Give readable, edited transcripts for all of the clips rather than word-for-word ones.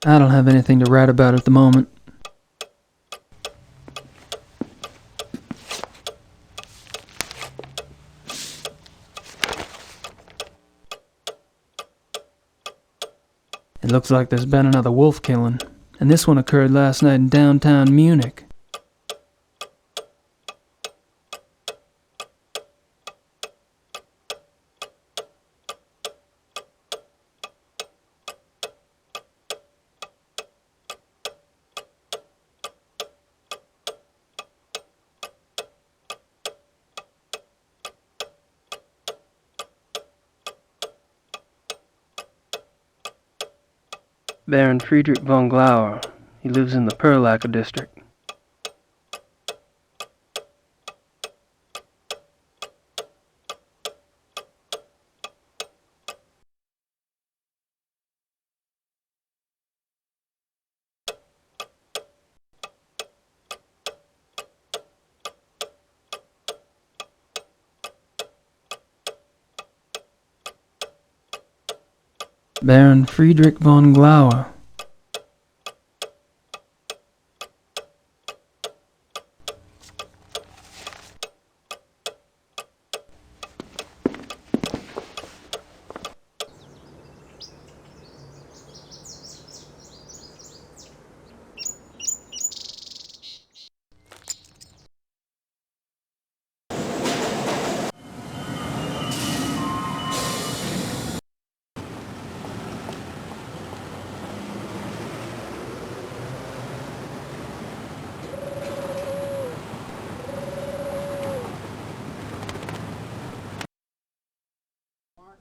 I don't have anything to write about at the moment. It looks like there's been another wolf killing, and this one occurred last night in downtown Munich. Baron Friedrich von Glauer. He lives in the Perlacker district. Baron Friedrich von Glauer.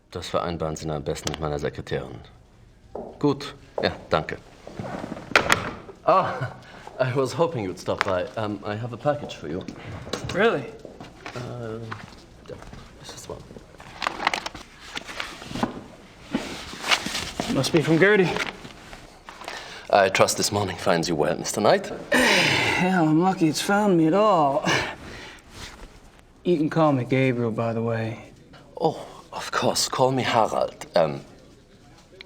Das vereinbaren Sie am besten mit meiner Sekretärin. Gut, ja, danke. Ah, I was hoping you'd stop by. I have a package for you. Really? Yeah, this is one. Must be from Gertie. I trust this morning finds you well, Mr. Knight. Hell, I'm lucky it's found me at all. You can call me Gabriel, by the way. Oh, of course. Call me Harald.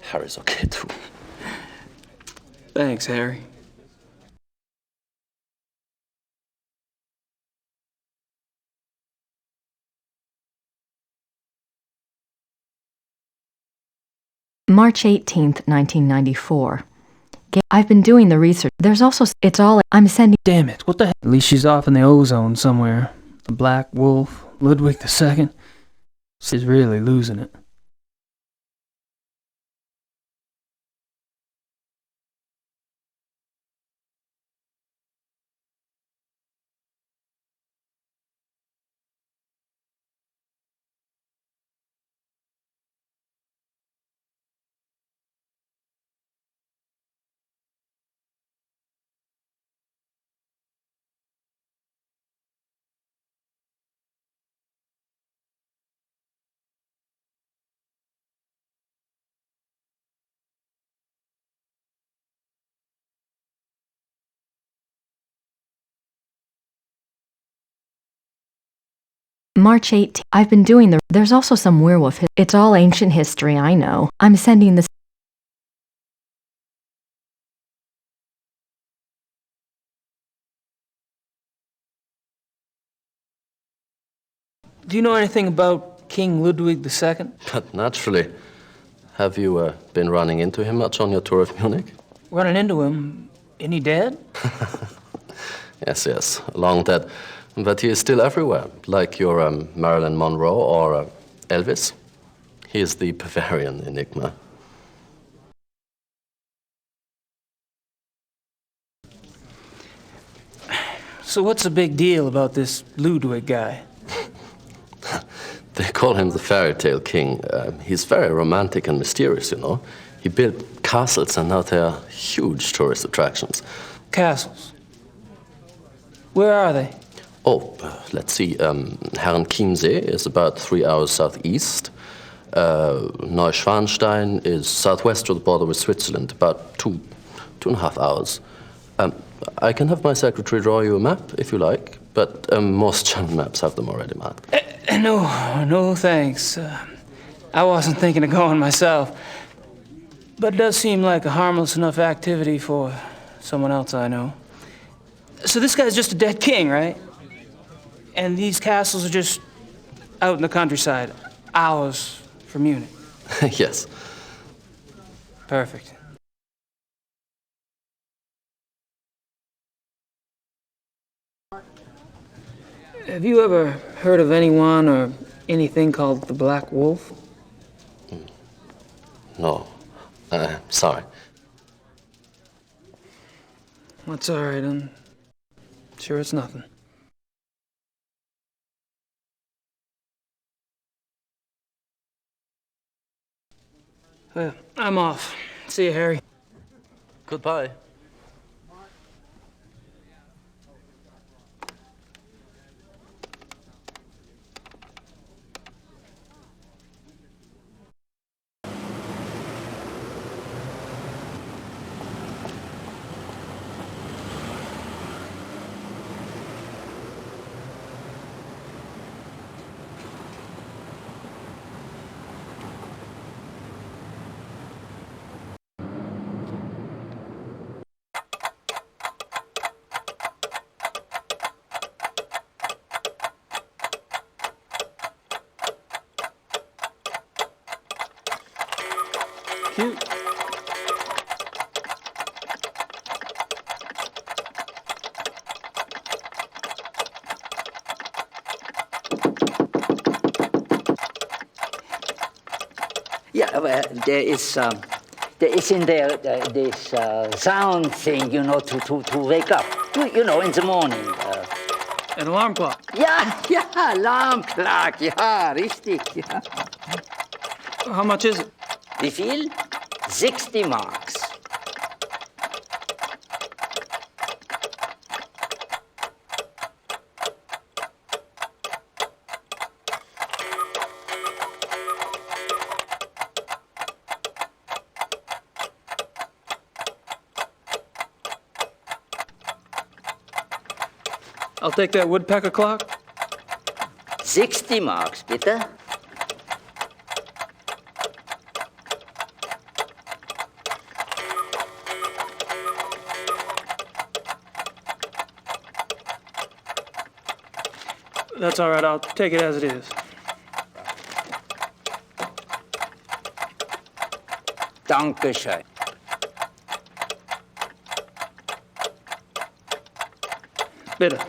Harry's okay, too. Thanks, Harry. March 18th, 1994. I've been doing the research. There's also, it's all, I'm sending. Damn it, what the heck? At least she's off in the ozone somewhere. The Black Wolf, Ludwig II. She's really losing it. March 18th. I've been doing the, there's also some werewolf. It's all ancient history, I know. I'm sending this. Do you know anything about King Ludwig II? But naturally. Have you been running into him much on your tour of Munich? Running into him? Isn't he dead? Yes, long dead. But he is still everywhere, like your Marilyn Monroe or Elvis. He is the Bavarian enigma. So what's the big deal about this Ludwig guy? They call him the fairy tale king. He's very romantic and mysterious, you know. He built castles and now they are huge tourist attractions. Castles? Where are they? Oh, let's see. Herrenchiemsee is about 3 hours southeast. Neuschwanstein is southwest of the border with Switzerland, about 2.5 hours. I can have my secretary draw you a map, if you like, but most German maps have them already marked. No thanks. I wasn't thinking of going myself. But it does seem like a harmless enough activity for someone else I know. So this guy's just a dead king, right? And these castles are just out in the countryside, hours from Munich. Yes. Perfect. Have you ever heard of anyone or anything called the Black Wolf? No. Sorry. That's all right, I'm sure it's nothing. Well, I'm off. See you, Harry. Goodbye. Cute. Yeah, well, there is in there this sound thing, you know, to wake up, you know, in the morning. An alarm clock. Yeah, alarm clock, ja, richtig, ja. How much is it? Wie viel? 60 marks. I'll take that woodpecker clock. 60 marks, bitte. That's all right, I'll take it as it is. Dankeschön. Bitte.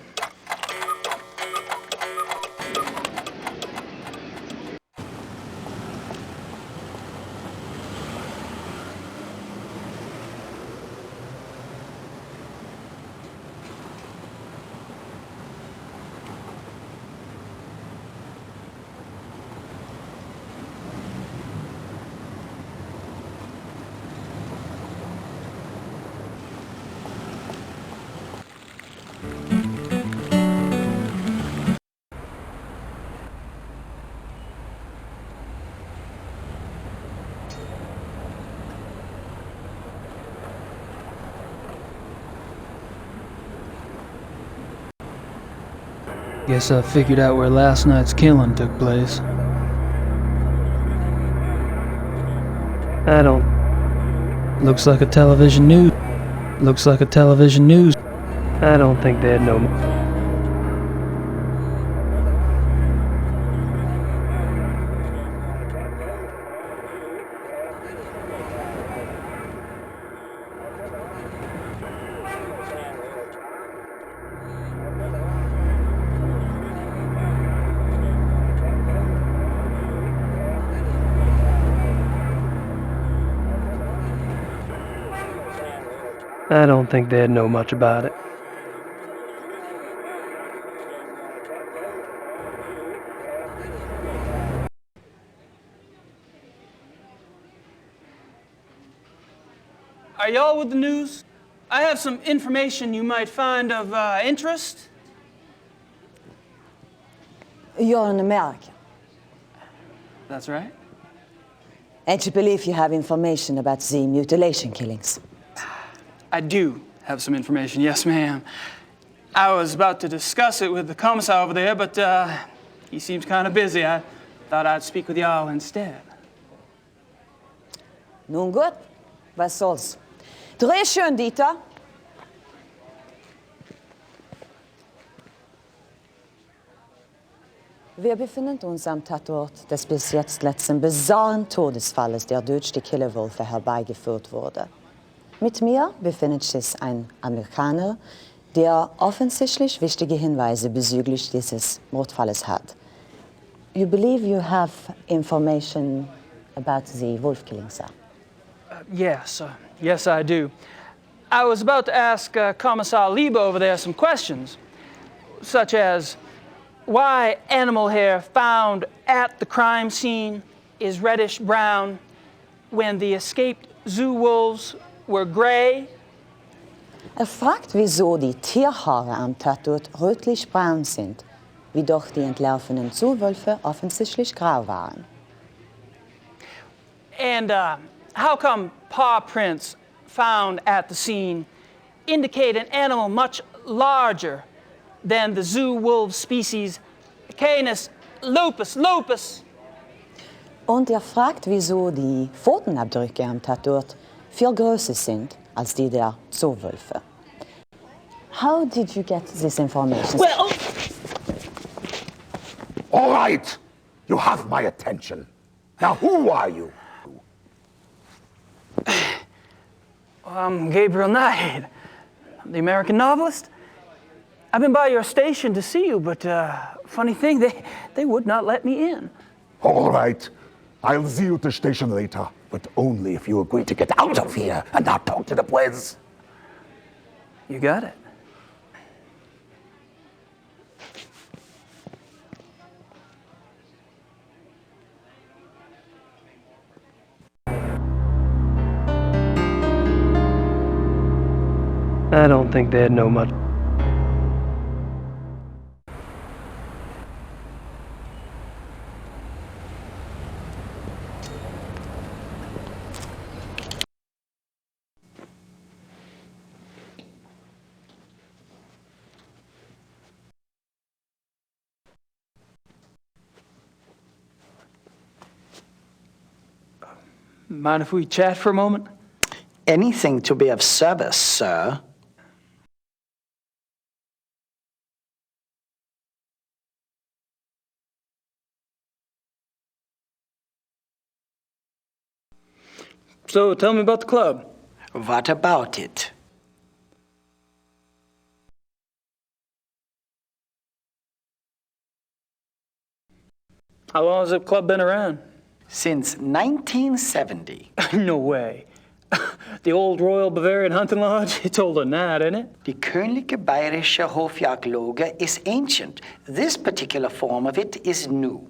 Guess I figured out where last night's killing took place. I don't. Looks like a television news. Looks like a television news. I don't think they'd know. I don't think they'd know much about it. Are y'all with the news? I have some information you might find of interest. You're an American, That's right. and you believe you have information about the mutilation killings. I do have some information, yes, ma'am. I was about to discuss it with the commissar over there, but he seems kind of busy. I thought I'd speak with y'all instead. Nun gut, Was soll's? Dreh schön, Dieter. Wir befinden uns am Tatort des bis jetzt letzten bizarren Todesfalles, der durch die Killerwölfe herbeigeführt wurde. Mit mir befindet sich ein Amerikaner, der offensichtlich wichtige Hinweise bezüglich dieses Mordfalles hat. You believe you have information about the wolf killing, sir? Yes, I do. I was about to ask Commissar Liebe over there some questions, such as why animal hair found at the crime scene is reddish brown when the escaped zoo wolves were gray. Fragt, wieso die Tierhaare am Tatort rötlich-braun sind, wie doch die entlaufenen Zuwölfe offensichtlich grau waren. And how come paw prints found at the scene indicate an animal much larger than the zoo wolf species Canis lupus? Und fragt, wieso die Pfotenabdrücke am Tatort viel größer sind als die der Zoowölfe. How did you get this information? Well, All right, you have my attention. Now, who are you? I'm Gabriel Knight, the American novelist. I've been by your station to see you, but funny thing, they would not let me in. All right, I'll see you at the station later, but only if you agree to get out of here and not talk to the boys. You got it. I don't think they'd know much. Mind if we chat for a moment? Anything to be of service, sir. So tell me about the club. What about it? How long has the club been around? Since 1970. No way. The old Royal Bavarian Hunting Lodge? It's older than that, isn't it? Die Königliche Bayerische Hofjagdloge is ancient. This particular form of it is new.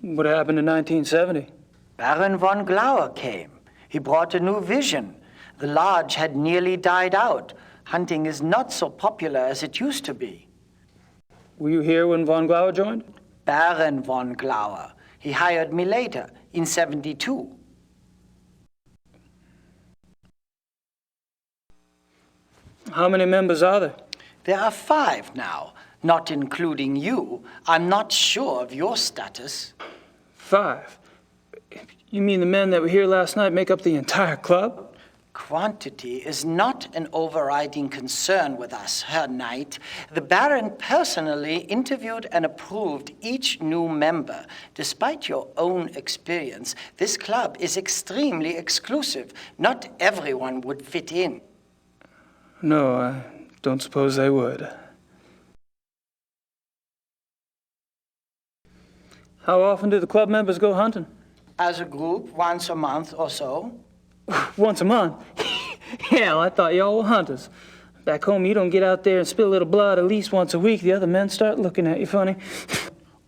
What happened in 1970? Baron von Glauer came. He brought a new vision. The lodge had nearly died out. Hunting is not so popular as it used to be. Were you here when von Glauer joined? Baron von Glauer. He hired me later, in 72. How many members are there? There are 5 now, not including you. I'm not sure of your status. 5? You mean the men that were here last night make up the entire club? Quantity is not an overriding concern with us, Herr Knight. The Baron personally interviewed and approved each new member. Despite your own experience, this club is extremely exclusive. Not everyone would fit in. No, I don't suppose they would. How often do the club members go hunting? As a group, once a month or so. Once a month? Hell, I thought y'all were hunters. Back home, you don't get out there and spill a little blood at least once a week. The other men start looking at you funny.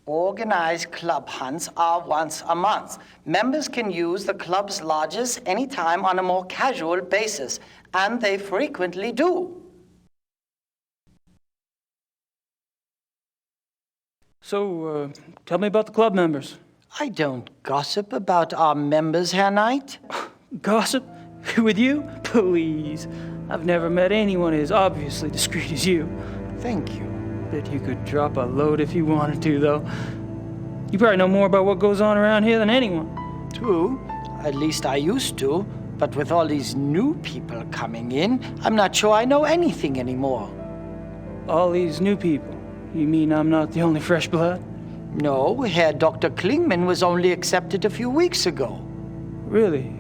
Organized club hunts are once a month. Members can use the club's lodges anytime on a more casual basis, and they frequently do. So, tell me about the club members. I don't gossip about our members, Herr Knight. Gossip? With you? Please. I've never met anyone as obviously discreet as you. Thank you. Bet you could drop a load if you wanted to, though. You probably know more about what goes on around here than anyone. True. At least I used to. But with all these new people coming in, I'm not sure I know anything anymore. All these new people. You mean I'm not the only fresh blood? No, Herr Dr. Klingman was only accepted a few weeks ago. Really?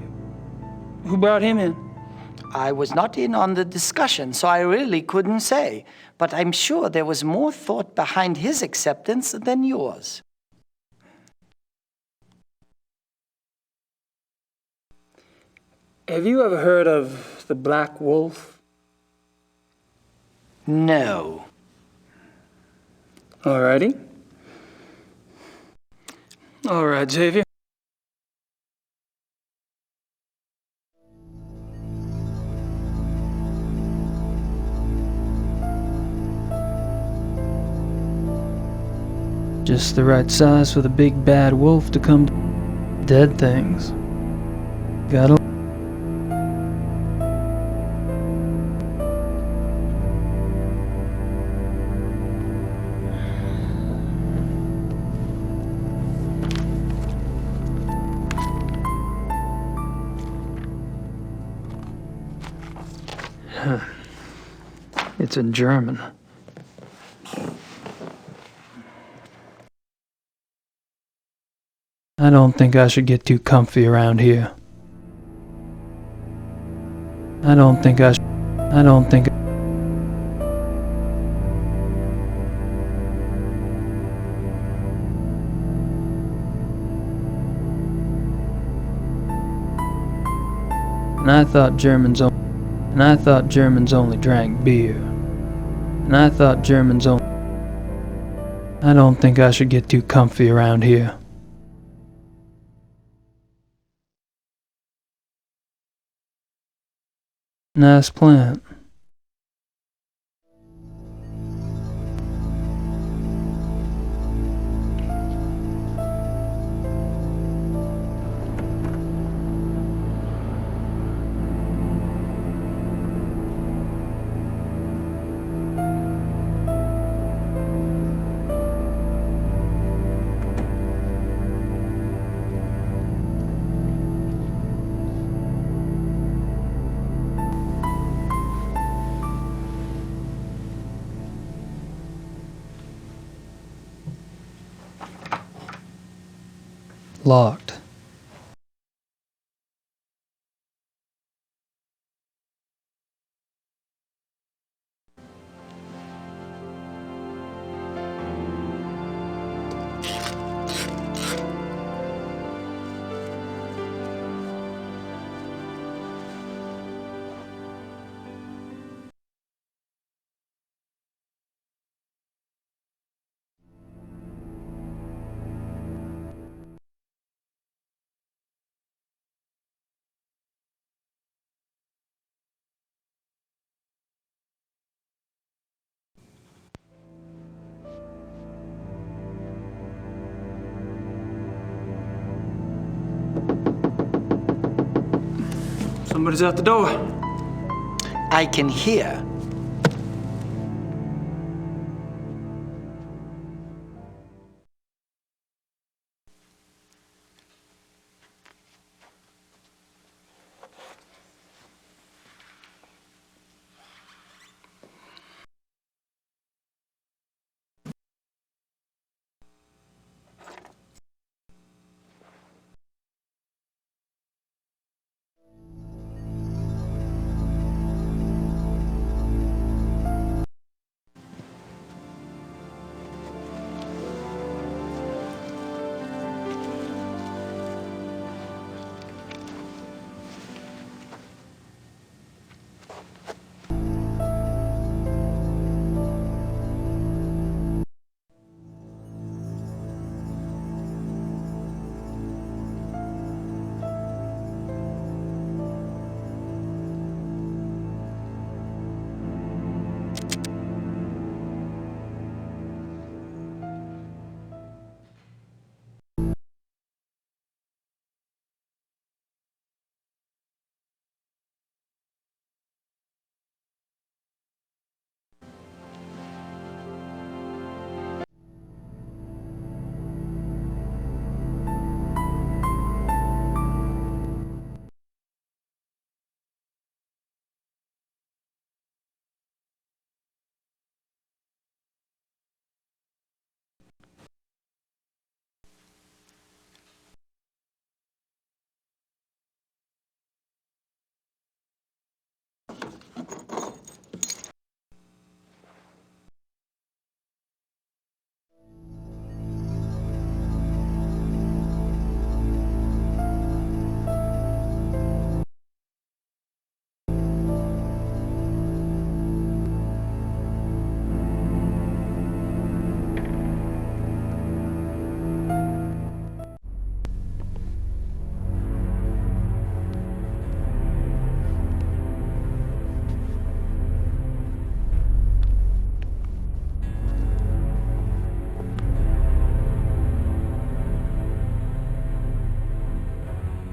Who brought him in? I was not in on the discussion, so I really couldn't say. But I'm sure there was more thought behind his acceptance than yours. Have you ever heard of the Black Wolf? No. Alrighty. All right, Xavier. Just the right size for the big bad wolf to come. Dead things. Gotta. It's in German. I don't think I should get too comfy around here. I don't think. And I thought Germans only drank beer. I don't think I should get too comfy around here. Nice plant. Locked. Somebody's at the door. I can hear.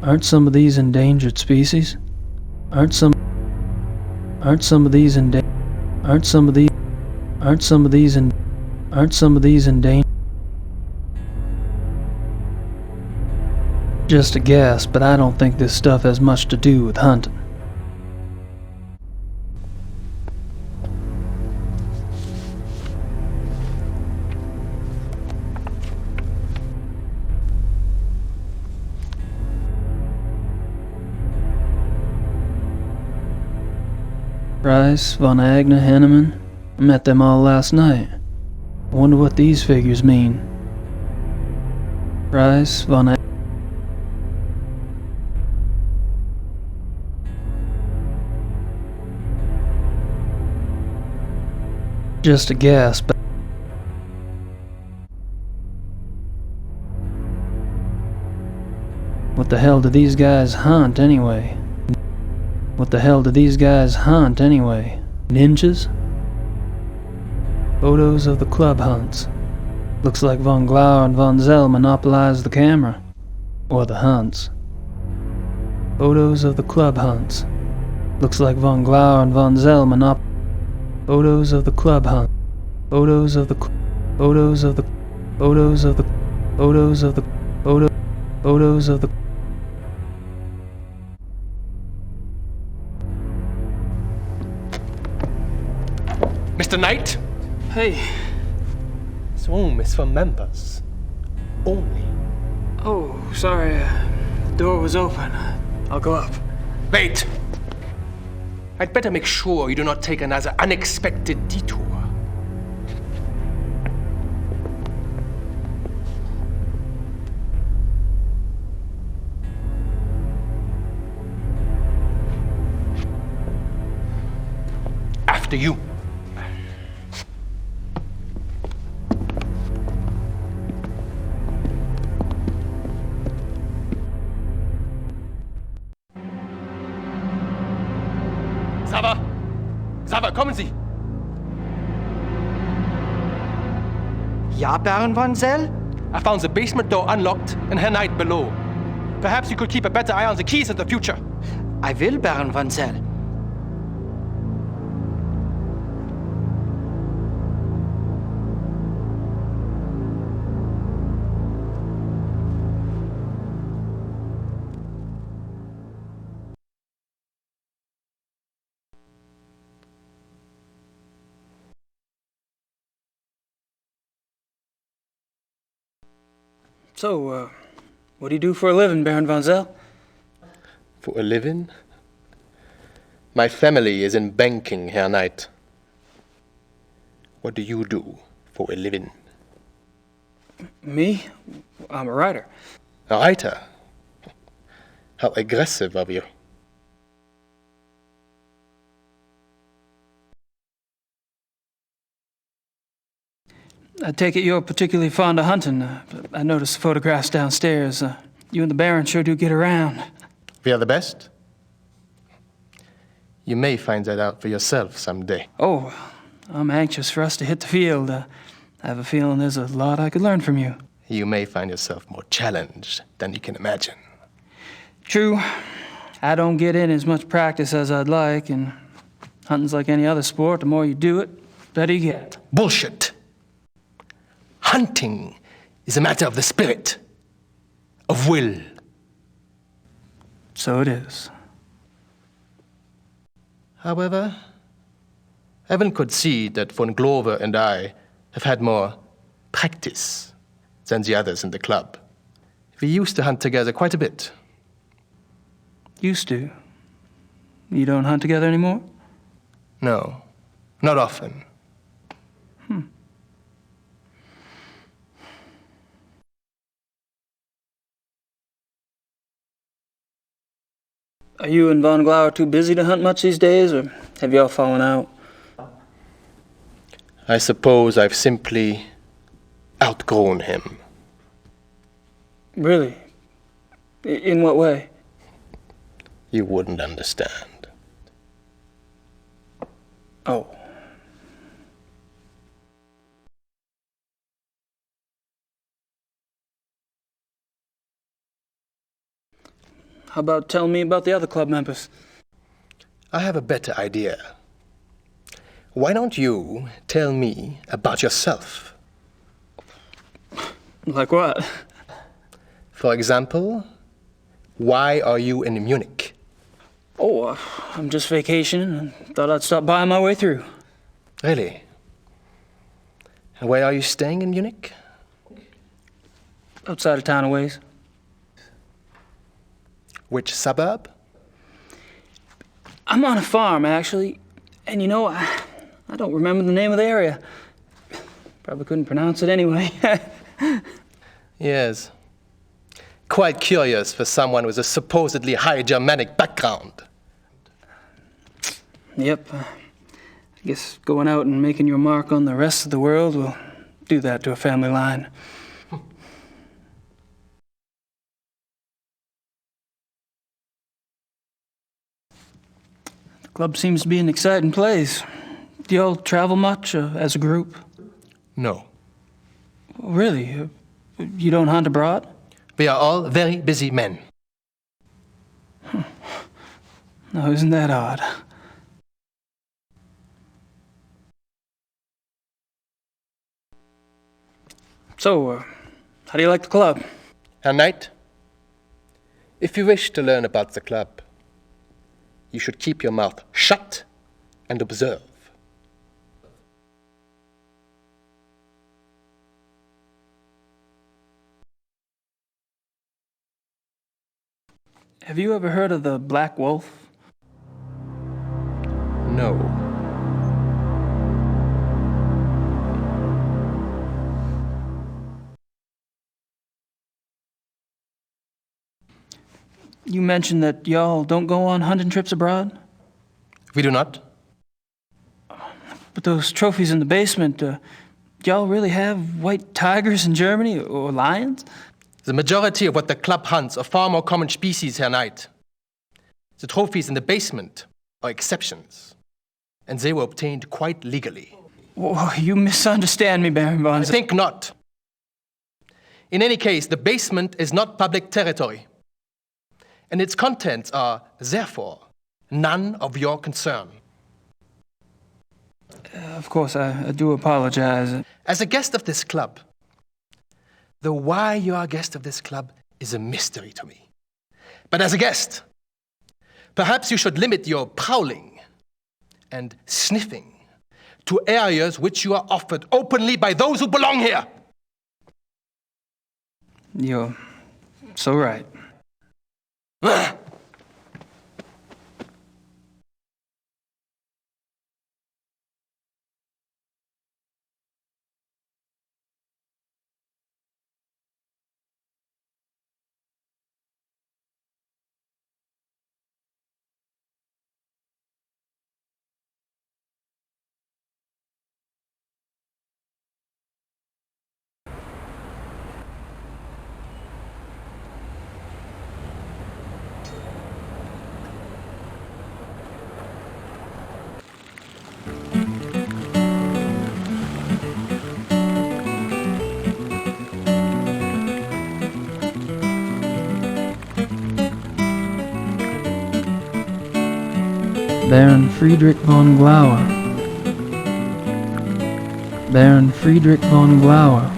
Aren't some of these endangered species? Aren't some of these endangered? Aren't some of these endangered? Just a guess, but I don't think this stuff has much to do with hunting. Rice, Von Agner, Henneman. I met them all last night. I wonder what these figures mean. Rice, Von Agner. Just a guess, but what the hell do these guys hunt anyway? What the hell do these guys hunt anyway? Ninjas? Photos of the club hunts. Looks like von Glauer and von Zell monopolized the camera. Or the hunts. Photos of the club hunts. Looks like von Glauer and von Zell Photos of the club hunt. Photos of the photos of the photos of the photos of the photos of the Mr. Knight, Hey. this room is for members only. Oh, sorry. The door was open. I'll go up. Wait! I'd better make sure you do not take another unexpected detour. After you. Sava, kommen Sie! Ja, Baron von Zell? I found the basement door unlocked and Herr Knight below. Perhaps you could keep a better eye on the keys in the future. I will, Baron von Zell. So, what do you do for a living, Baron von Zell? For a living? My family is in banking, Herr Knight. What do you do for a living? Me? I'm a writer. A writer? How aggressive of you. I take it you're particularly fond of hunting. I noticed the photographs downstairs. You and the Baron sure do get around. We are the best? You may find that out for yourself someday. Oh, I'm anxious for us to hit the field. I have a feeling there's a lot I could learn from you. You may find yourself more challenged than you can imagine. True. I don't get in as much practice as I'd like, and hunting's like any other sport. The more you do it, the better you get. Bullshit! Hunting is a matter of the spirit, of will. So it is. However, Evan could see that von Glover and I have had more practice than the others in the club. We used to hunt together quite a bit. Used to. You don't hunt together anymore? No, not often. Are you and von Glauer too busy to hunt much these days, or have y'all fallen out? I suppose I've simply outgrown him. Really? In what way? You wouldn't understand. Oh. How about telling me about the other club members? I have a better idea. Why don't you tell me about yourself? Like what? For example, why are you in Munich? Oh, I'm just vacationing and thought I'd stop by on my way through. Really? And where are you staying in Munich? Outside of town a ways. Which suburb? I'm on a farm, actually. And you know, I don't remember the name of the area. Probably couldn't pronounce it anyway. Yes. Quite curious for someone with a supposedly high Germanic background. Yep. I guess going out and making your mark on the rest of the world will do that to a family line. The club seems to be an exciting place. Do y'all travel much as a group? No. Really? You don't hunt abroad? We are all very busy men. No, isn't that odd? So, how do you like the club? Herr Knight, if you wish to learn about the club, you should keep your mouth shut and observe. Have you ever heard of the Black Wolf? No. You mentioned that y'all don't go on hunting trips abroad? We do not. But those trophies in the basement, y'all really have white tigers in Germany or lions? The majority of what the club hunts are far more common species, Herr Knight. The trophies in the basement are exceptions, and they were obtained quite legally. Oh, you misunderstand me, Baron von. I think not. In any case, the basement is not public territory, and its contents are, therefore, none of your concern. Of course, I do apologize. As a guest of this club, the why you are a guest of this club is a mystery to me. But as a guest, perhaps you should limit your prowling and sniffing to areas which you are offered openly by those who belong here. You're so right. Baron Friedrich von Glauer. Baron Friedrich von Glauer.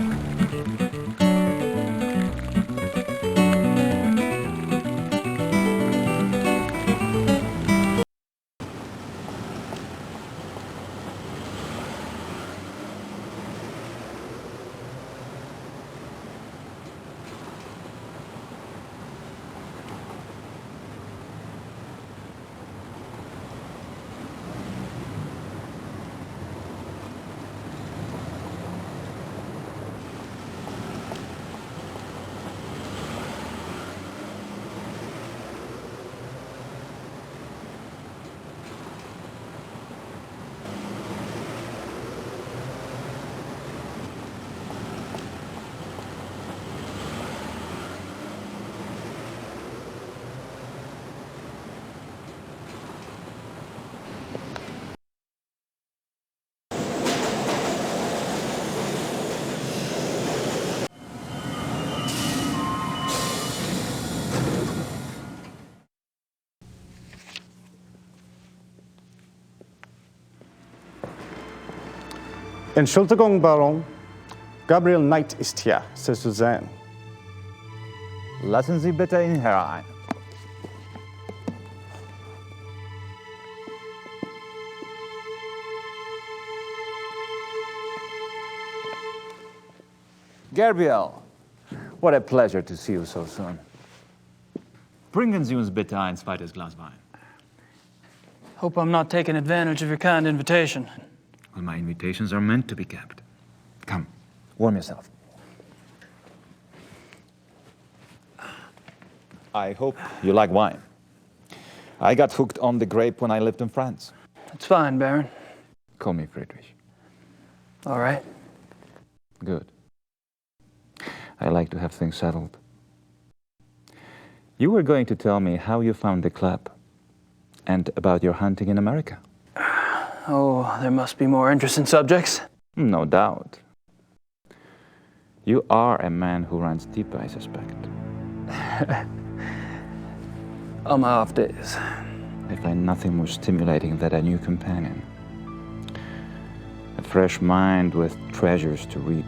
Entschuldigung, Baron. Gabriel Knight ist hier, c'est Suzanne. Lassen Sie bitte ihn herein. Gabriel, what a pleasure to see you so soon. Bringen Sie uns bitte ein zweites Glas Wein. Hope I'm not taking advantage of your kind invitation. Well, my invitations are meant to be kept. Come, warm yourself. I hope you like wine. I got hooked on the grape when I lived in France. It's fine, Baron. Call me Friedrich. All right. Good. I like to have things settled. You were going to tell me how you found the club and about your hunting in America. Oh, there must be more interesting subjects. No doubt. You are a man who runs deep, I suspect. On my off days. I find nothing more stimulating than a new companion. A fresh mind with treasures to reap.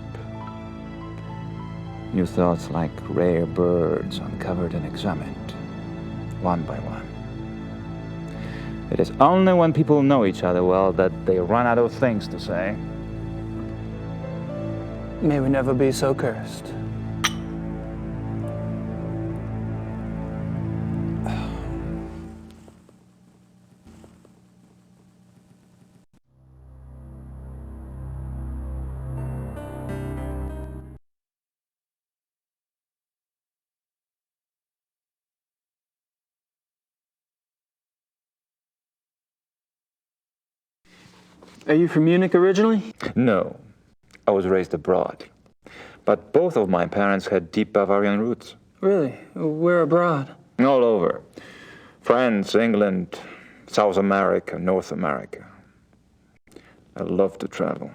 New thoughts like rare birds uncovered and examined, one by one. It is only when people know each other well that they run out of things to say. May we never be so cursed. Are you from Munich originally? No, I was raised abroad. But both of my parents had deep Bavarian roots. Really? Where abroad? All over. France, England, South America, North America. I love to travel.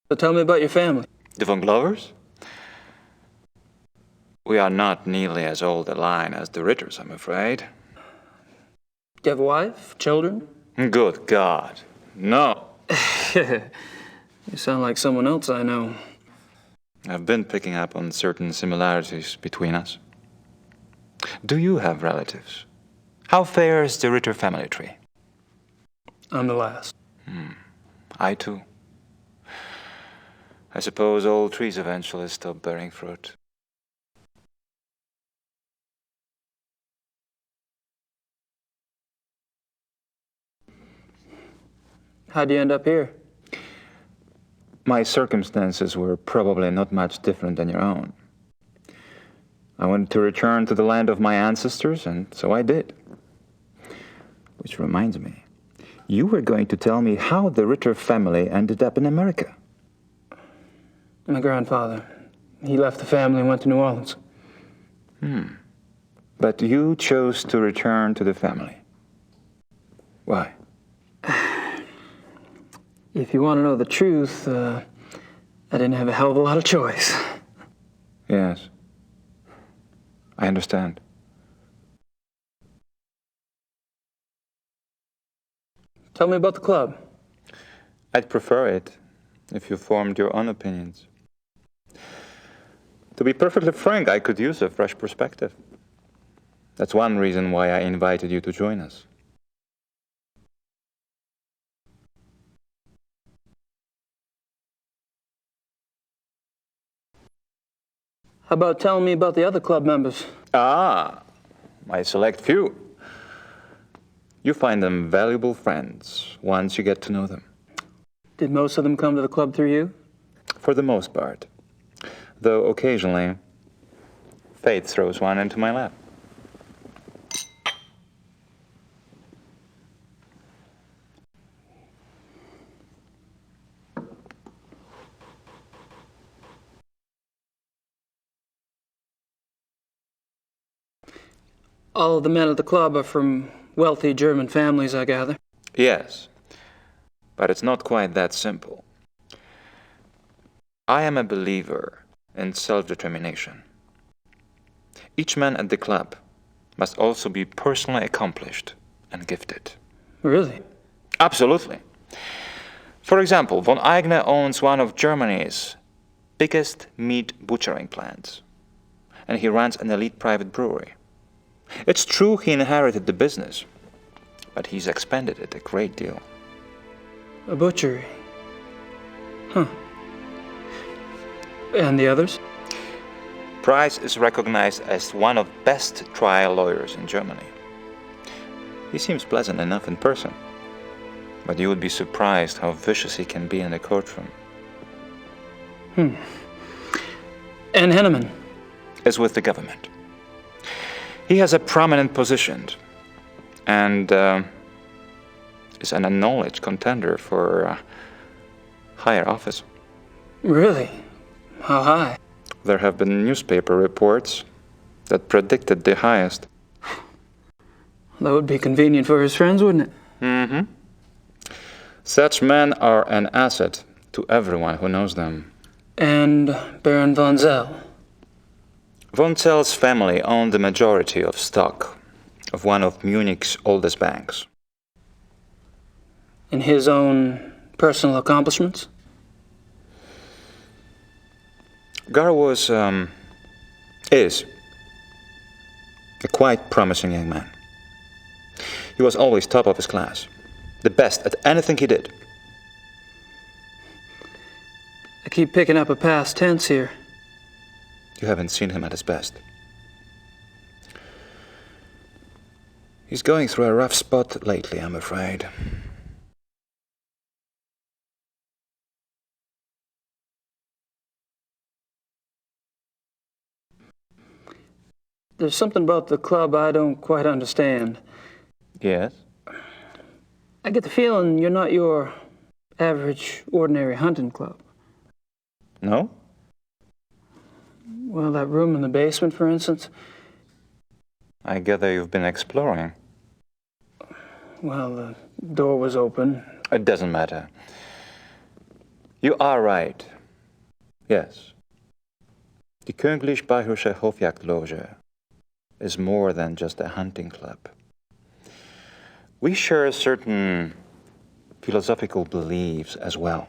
So tell me about your family. The von Glovers? We are not nearly as old a line as the Ritters, I'm afraid. Do you have a wife? Children? Good God, no. You sound like someone else I know. I've been picking up on certain similarities between us. Do you have relatives? How fares the Ritter family tree? I'm the last. I too. I suppose all trees eventually stop bearing fruit. How'd you end up here? My circumstances were probably not much different than your own. I wanted to return to the land of my ancestors, and so I did. Which reminds me, you were going to tell me how the Ritter family ended up in America. My grandfather. He left the family and went to New Orleans. But you chose to return to the family. Why? If you want to know the truth, I didn't have a hell of a lot of choice. Yes. I understand. Tell me about the club. I'd prefer it if you formed your own opinions. To be perfectly frank, I could use a fresh perspective. That's one reason why I invited you to join us. How about telling me about the other club members? Ah, my select few. You find them valuable friends once you get to know them. Did most of them come to the club through you? For the most part. Though occasionally, fate throws one into my lap. All of the men at the club are from wealthy German families, I gather. Yes, but it's not quite that simple. I am a believer in self-determination. Each man at the club must also be personally accomplished and gifted. Really? Absolutely. For example, von Eigner owns one of Germany's biggest meat butchering plants, and he runs an elite private brewery. It's true he inherited the business, but he's expanded it a great deal. A butchery. Huh. And the others? Price is recognized as one of the best trial lawyers in Germany. He seems pleasant enough in person, but you would be surprised how vicious he can be in the courtroom. And Henneman? Is with the government. He has a prominent position and is an acknowledged contender for higher office. Really? How high? There have been newspaper reports that predicted the highest. That would be convenient for his friends, wouldn't it? Mm-hmm. Such men are an asset to everyone who knows them. And Baron von Zell? Von Zell's family owned the majority of stock of one of Munich's oldest banks. In his own personal accomplishments? Gar is a quite promising young man. He was always top of his class, the best at anything he did. I keep picking up a past tense here. You haven't seen him at his best. He's going through a rough spot lately, I'm afraid. There's something about the club I don't quite understand. Yes? I get the feeling you're not your average, ordinary hunting club. No? Well, that room in the basement, for instance. I gather you've been exploring. Well, the door was open. It doesn't matter. You are right. Yes. Die Königlich-Bayerische Hofjagdloge is more than just a hunting club. We share certain philosophical beliefs as well.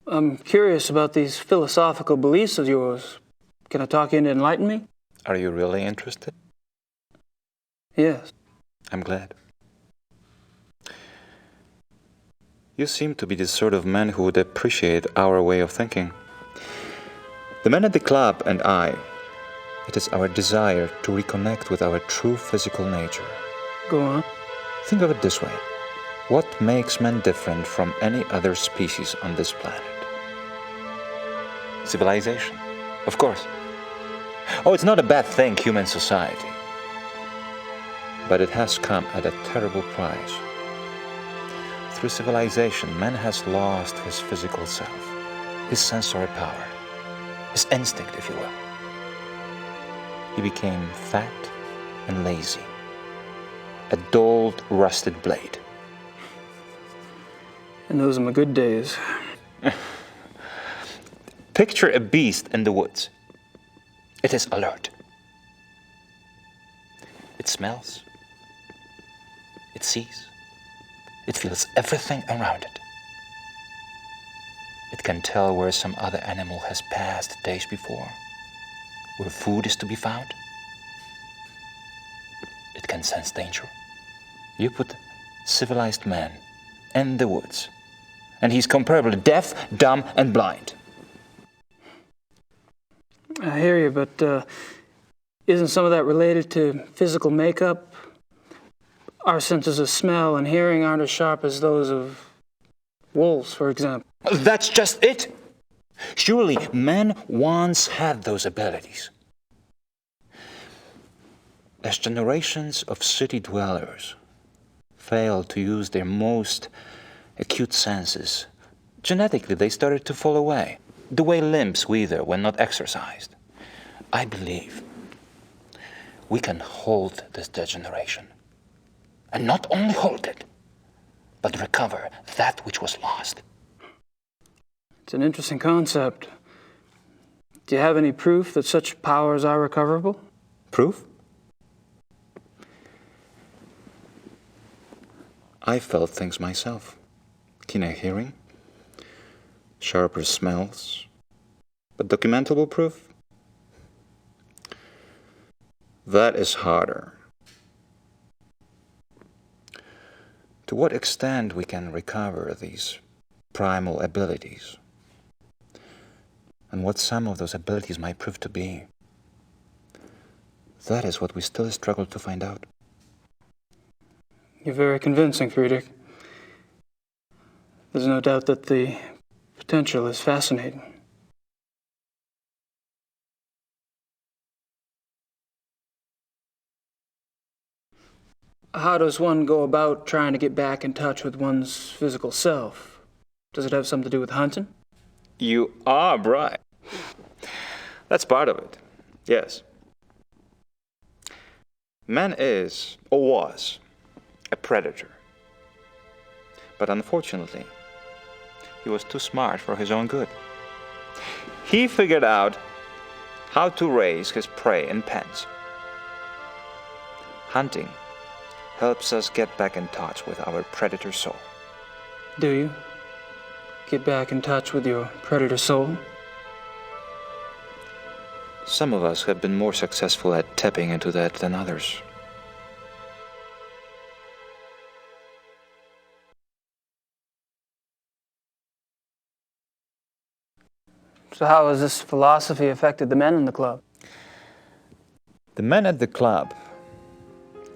I'm curious about these philosophical beliefs of yours. Can I talk you into enlighten me? Are you really interested? Yes. I'm glad. You seem to be the sort of man who would appreciate our way of thinking. The men at the club and I, it is our desire to reconnect with our true physical nature. Go on. Think of it this way. What makes man different from any other species on this planet? Civilization, of course. Oh, it's not a bad thing, human society. But it has come at a terrible price. Through civilization, man has lost his physical self, his sensory power, his instinct, if you will. He became fat and lazy, a dulled, rusted blade. And those are my good days. Picture a beast in the woods. It is alert. It smells. It sees. It feels everything around it. It can tell where some other animal has passed days before, where food is to be found. It can sense danger. You put civilized man in the woods, and he's comparably deaf, dumb, and blind. I hear you, but isn't some of that related to physical makeup? Our senses of smell and hearing aren't as sharp as those of wolves, for example. That's just it. Surely man once had those abilities. As generations of city dwellers failed to use their most acute senses, genetically they started to fall away, the way limbs wither when not exercised. I believe we can hold this degeneration, and not only hold it, but recover that which was lost. It's an interesting concept. Do you have any proof that such powers are recoverable? Proof? I felt things myself. Keener hearing, sharper smells. But documentable proof? That is harder. To what extent we can recover these primal abilities, and what some of those abilities might prove to be, that is what we still struggle to find out. You're very convincing, Friedrich. There's no doubt that the potential is fascinating. How does one go about trying to get back in touch with one's physical self? Does it have something to do with hunting? You are right. That's part of it, yes. Man is, or was, a predator. But unfortunately, he was too smart for his own good. He figured out how to raise his prey in pens. Hunting helps us get back in touch with our predator soul. Do you? Get back in touch with your predator soul? Some of us have been more successful at tapping into that than others. So how has this philosophy affected the men in the club? The men at the club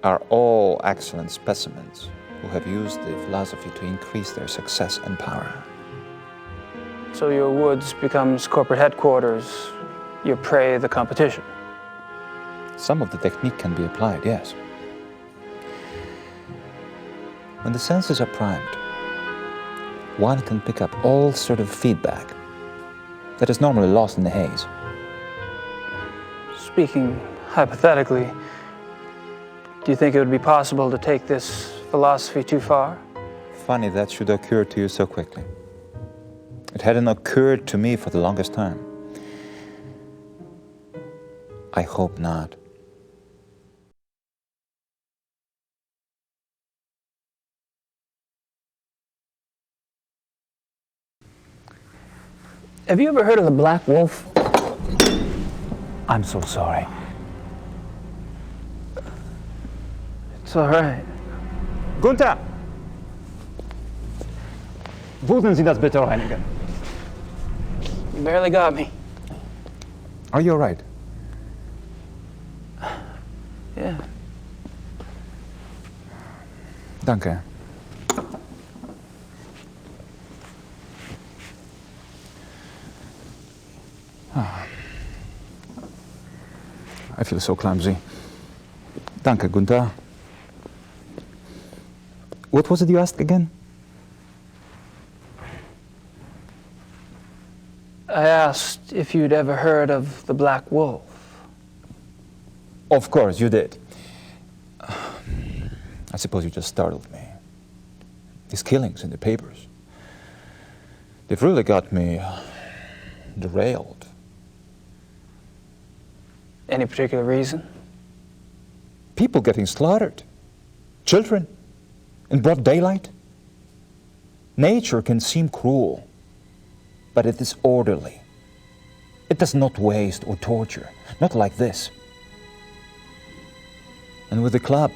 are all excellent specimens who have used the philosophy to increase their success and power. So your woods becomes corporate headquarters, your prey the competition. Some of the technique can be applied, yes. When the senses are primed, one can pick up all sort of feedback that is normally lost in the haze. Speaking hypothetically, do you think it would be possible to take this philosophy too far? Funny that should occur to you so quickly. It hadn't occurred to me for the longest time. I hope not. Have you ever heard of the Black Wolf? I'm so sorry. It's all right. Gunther! Würden Sie das bitte reinigen? You barely got me. Are you all right? Yeah. Danke. I feel so clumsy. Danke, Gunther. What was it you asked again? I asked if you'd ever heard of the Black Wolf. Of course, you did. I suppose you just startled me. These killings in the papers, they've really got me derailed. Any particular reason? People getting slaughtered. Children in broad daylight. Nature can seem cruel, but it is orderly. It does not waste or torture, not like this. And with the club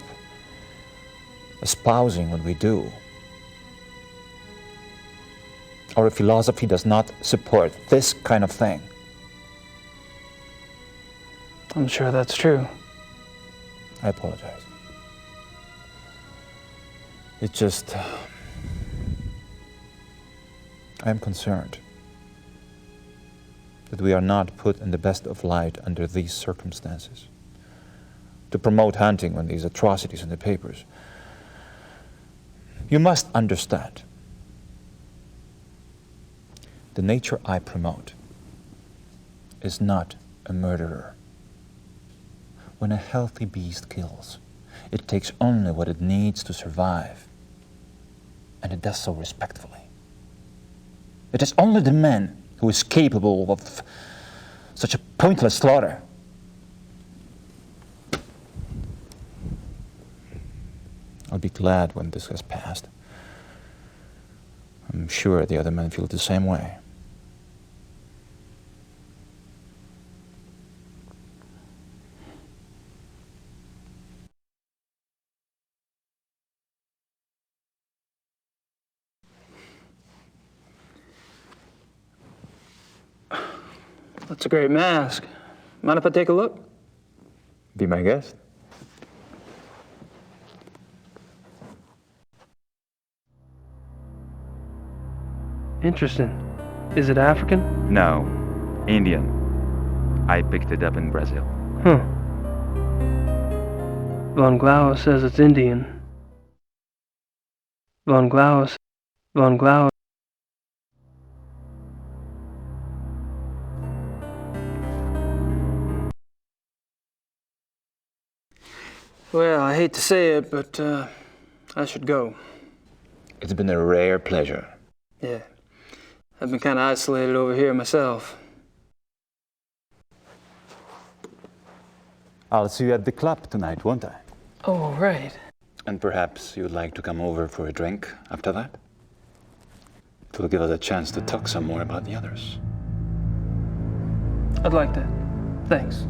espousing what we do, our philosophy does not support this kind of thing. I'm sure that's true. I apologize. It's just, I am concerned that we are not put in the best of light under these circumstances. To promote hunting when these atrocities in the papers. You must understand, the nature I promote is not a murderer. When a healthy beast kills, it takes only what it needs to survive, and it does so respectfully. It is only the man who is capable of such a pointless slaughter. I'll be glad when this has passed. I'm sure the other men feel the same way. That's a great mask. Mind if I take a look? Be my guest. Interesting. Is it African? No, Indian. I picked it up in Brazil. Huh. Von Glauer says it's Indian. Von Glauer. Well, I hate to say it, but I should go. It's been a rare pleasure. Yeah. I've been kind of isolated over here myself. I'll see you at the club tonight, won't I? Oh, right. And perhaps you'd like to come over for a drink after that? It will give us a chance to talk some more about the others. I'd like that. Thanks.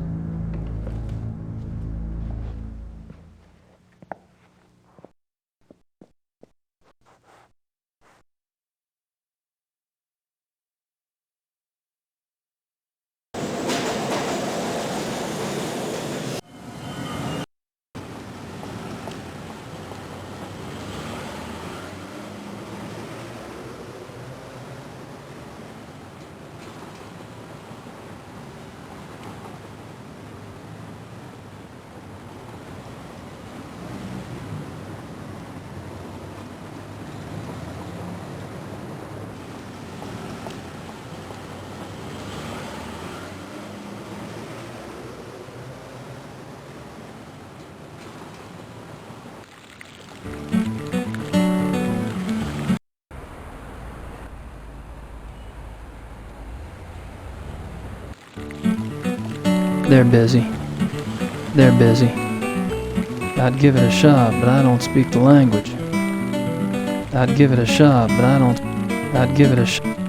They're busy. They're busy. I'd give it a shot, but I don't speak the language. I'd give it a shot, but I don't. I'd give it a shot.